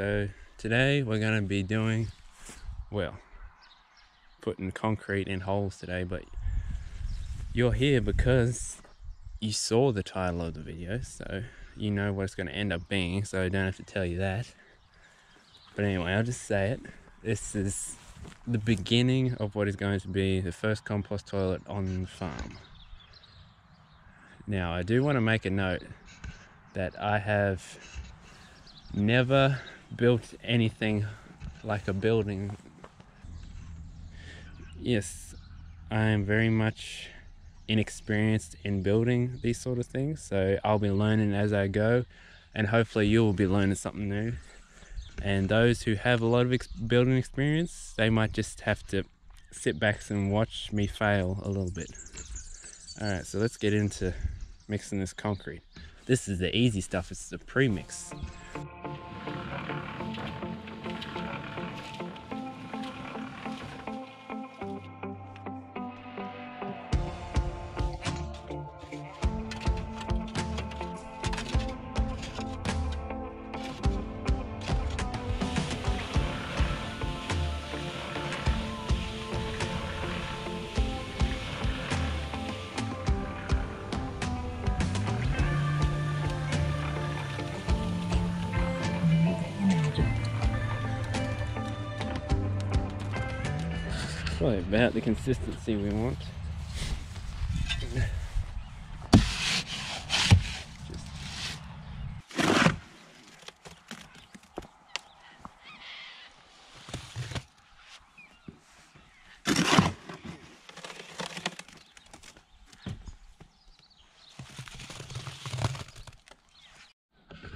So today we're going to be doing, well, putting concrete in holes today, but you're here because you saw the title of the video, so you know what it's going to end up being, so I don't have to tell you that. But anyway, I'll just say it. This is the beginning of what is going to be the first compost toilet on the farm. Now, I do want to make a note that I have never built anything like a building. Yes, I am very much inexperienced in building these sort of things, so I'll be learning as I go, and hopefully you will be learning something new. And those who have a lot of building experience, they might just have to sit back and watch me fail a little bit. Alright, so let's get into mixing this concrete. This is the easy stuff, it's the pre-mix. Probably about the consistency we want.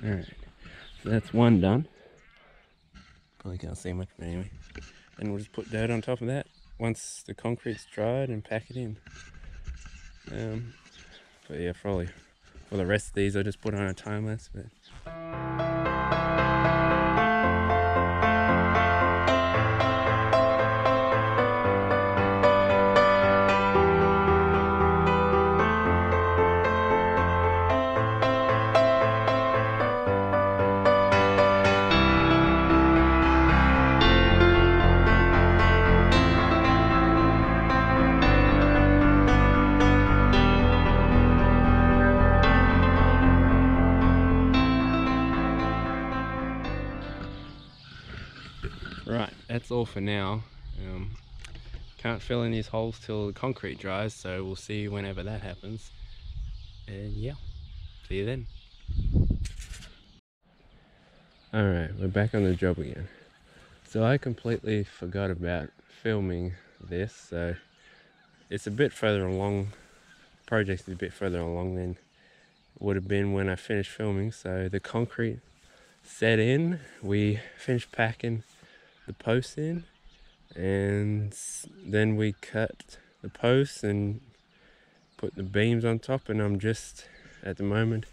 Alright, so that's one done. Probably can't see much, but anyway. And we'll just put dirt on top of that once the concrete's dried and pack it in. But yeah, probably for the rest of these I'll just put on a time lapse. But right, that's all for now. Can't fill in these holes till the concrete dries, so we'll see whenever that happens. And yeah, see you then. Alright, we're back on the job again. So I completely forgot about filming this, so it's a bit further along. The project is a bit further along than it would have been when I finished filming. So the concrete set in, we finished packing the posts in, and then we cut the posts and put the beams on top, and I'm just at the moment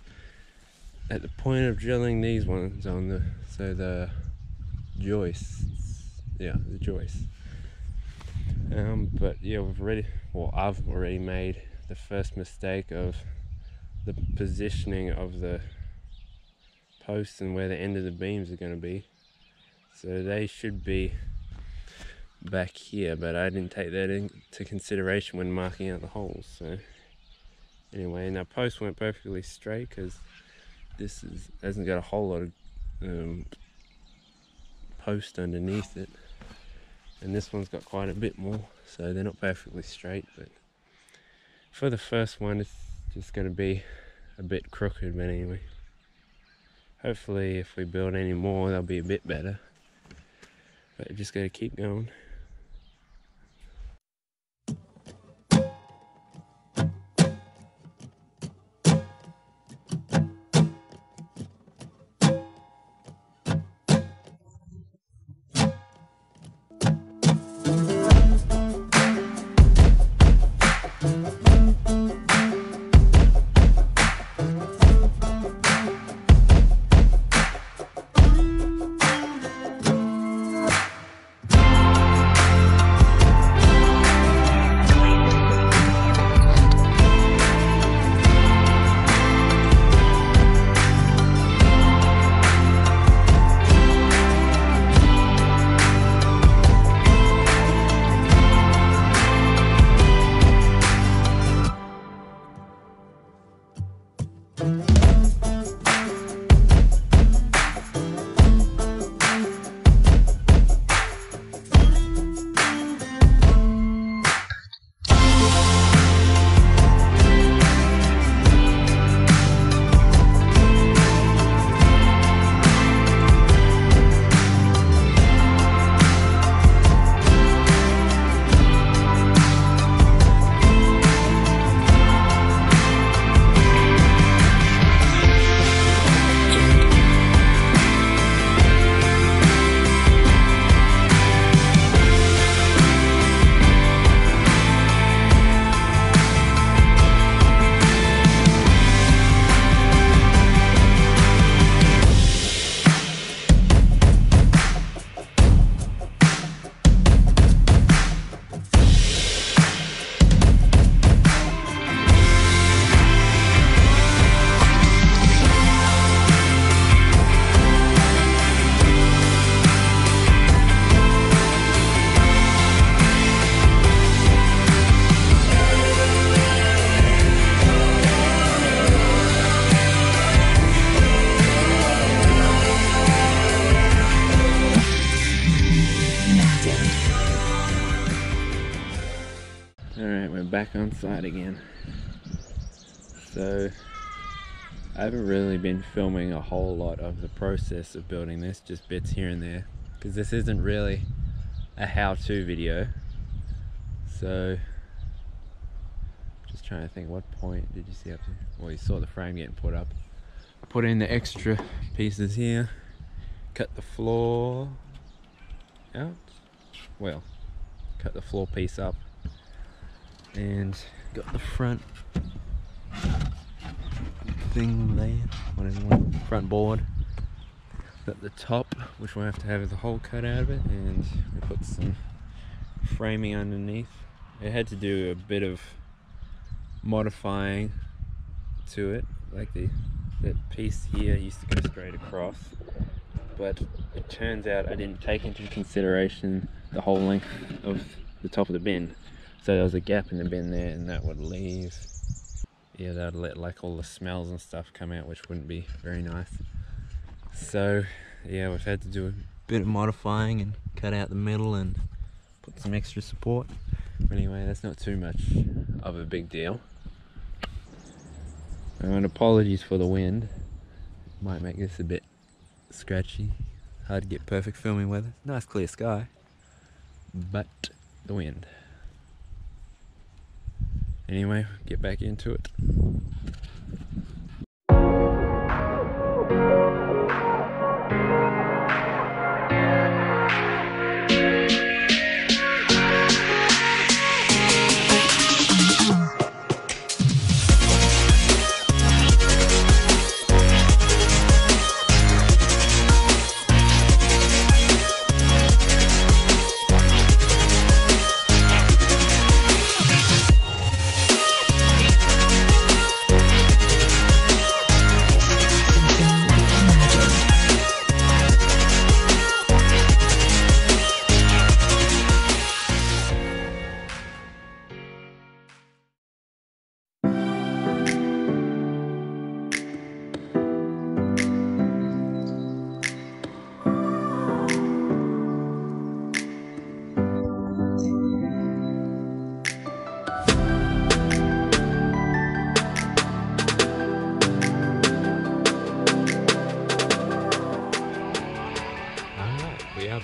at the point of drilling these ones on the joists. Yeah, the joists. But yeah, I've already made the first mistake of the positioning of the posts and where the end of the beams are going to be. So they should be back here, but I didn't take that into consideration when marking out the holes. So anyway, and our post went perfectly straight because this hasn't got a whole lot of post underneath it, and this one's got quite a bit more, so they're not perfectly straight. But for the first one, it's just going to be a bit crooked. But anyway, hopefully if we build any more, they'll be a bit better. But just got to keep going. We're back on site again. So I haven't really been filming a whole lot of the process of building this, just bits here and there, because this isn't really a how-to video. So just trying to think, what point did you see up there? Well, you saw the frame getting put up. Put in the extra pieces here, cut the floor out, well, cut the floor piece up, and got the front thing there, whatever, front board. Got the top, which we'll have to have the hole cut out of it, and we put some framing underneath. It had to do a bit of modifying to it, like that piece here used to go straight across, but it turns out I didn't take into consideration the whole length of the top of the bin. So there was a gap in the bin there, and that would leave, yeah, that would let like all the smells and stuff come out, which wouldn't be very nice. So yeah, we've had to do a bit of modifying and cut out the middle and put some extra support. Anyway, that's not too much of a big deal. And apologies for the wind. Might make this a bit scratchy. Hard to get perfect filming weather. Nice clear sky, but the wind. Anyway, get back into it.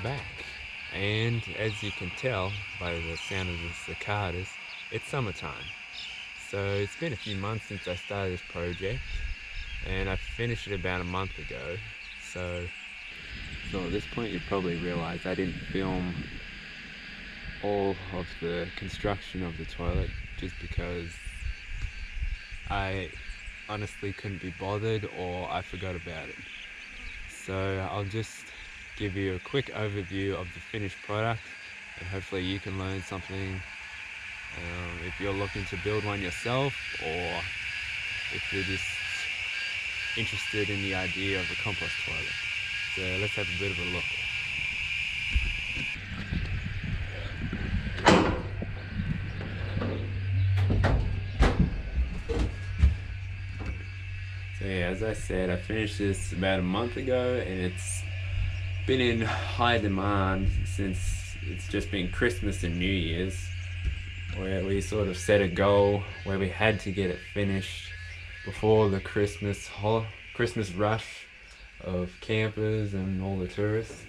Back, and as you can tell by the sound of the cicadas, it's summertime. So it's been a few months since I started this project, and I finished it about a month ago. So at this point you probably realize I didn't film all of the construction of the toilet just because I honestly couldn't be bothered, or I forgot about it. So I'll just give you a quick overview of the finished product, and hopefully you can learn something if you're looking to build one yourself, or if you're just interested in the idea of a compost toilet. So let's have a bit of a look. So yeah, as I said, I finished this about a month ago, and it's been in high demand since it's just been Christmas and New Year's, where we sort of set a goal where we had to get it finished before the Christmas rush of campers and all the tourists.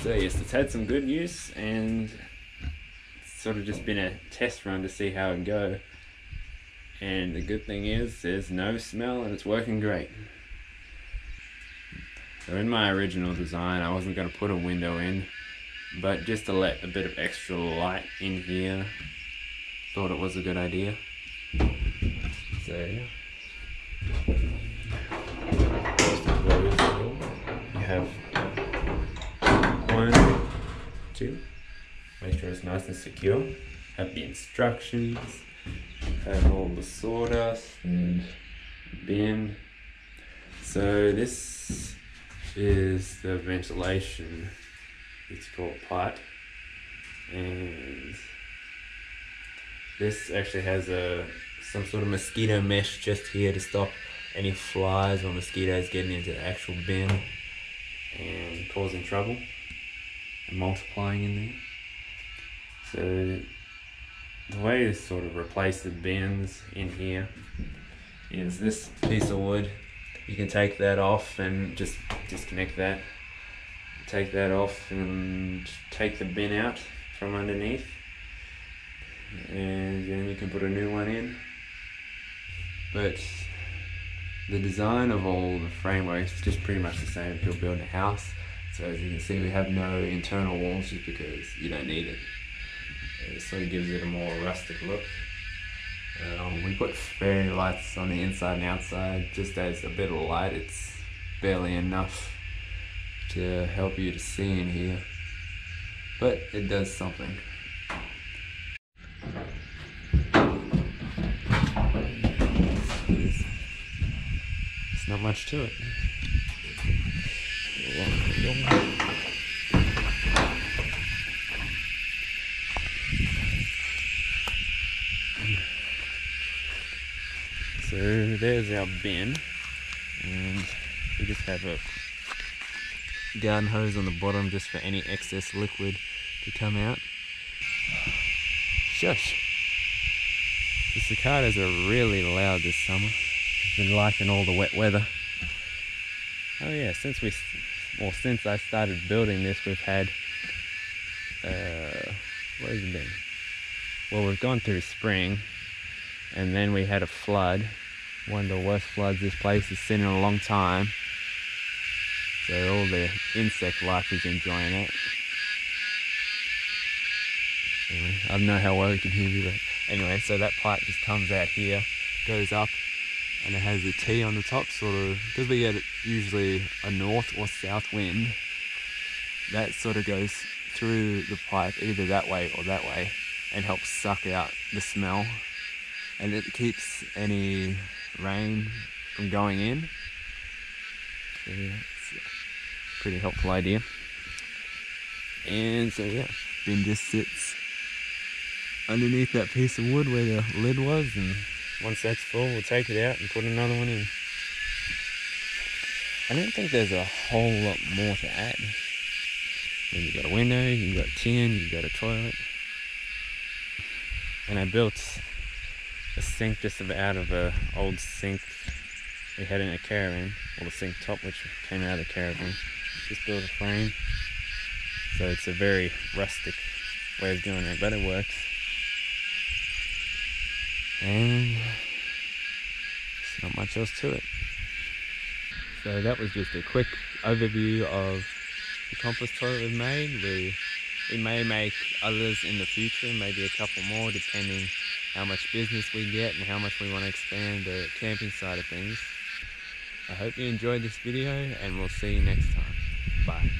So yes, it's had some good use, and it's sort of just been a test run to see how it go. And the good thing is there's no smell and it's working great. So in my original design, I wasn't going to put a window in, but just to let a bit of extra light in here, thought it was a good idea. So yeah. You have 1, 2, make sure it's nice and secure. Have the instructions, have all the sawdust and bin. So this is the ventilation, it's called pipe, and this actually has some sort of mosquito mesh just here to stop any flies or mosquitoes getting into the actual bin and causing trouble and multiplying in there. So The way to sort of replace the bins in here is this piece of wood. You can take that off and just disconnect that. Take that off and take the bin out from underneath, and then you can put a new one in. But the design of all the framework is just pretty much the same if you're building a house. So as you can see, we have no internal walls just because you don't need it. It sort of gives it a more rustic look. We put fairy lights on the inside and outside just as a bit of light. It's barely enough to help you to see in here, but it does something. There's not much to it. So there's our bin, and we just have a garden hose on the bottom just for any excess liquid to come out. Shush! The cicadas are really loud this summer. I've been liking all the wet weather. Oh yeah, since I started building this, we've had what has it been? Well, we've gone through spring, and then we had a flood. One of the worst floods this place has seen in a long time. So all the insect life is enjoying it. Anyway, I don't know how well you can hear me, but anyway, so that pipe just comes out here, goes up, and it has a T on the top, sort of, because we get usually a north or south wind, that sort of goes through the pipe either that way or that way and helps suck out the smell, and it keeps any rain from going in. So yeah, it's a pretty helpful idea. And so yeah, bin just sits underneath that piece of wood where the lid was, and once that's full, we'll take it out and put another one in. I don't think there's a whole lot more to add. I mean, you've got a window, you've got tin, you've got a toilet. And I built a sink just out of an old sink we had in a caravan, or the sink top which came out of the caravan. Just built a frame. So it's a very rustic way of doing it, but it works. And there's not much else to it. So that was just a quick overview of the compost toilet we've made. We may make others in the future, maybe a couple more, depending how much business we get and how much we want to expand the camping side of things. I hope you enjoyed this video, and we'll see you next time. Bye.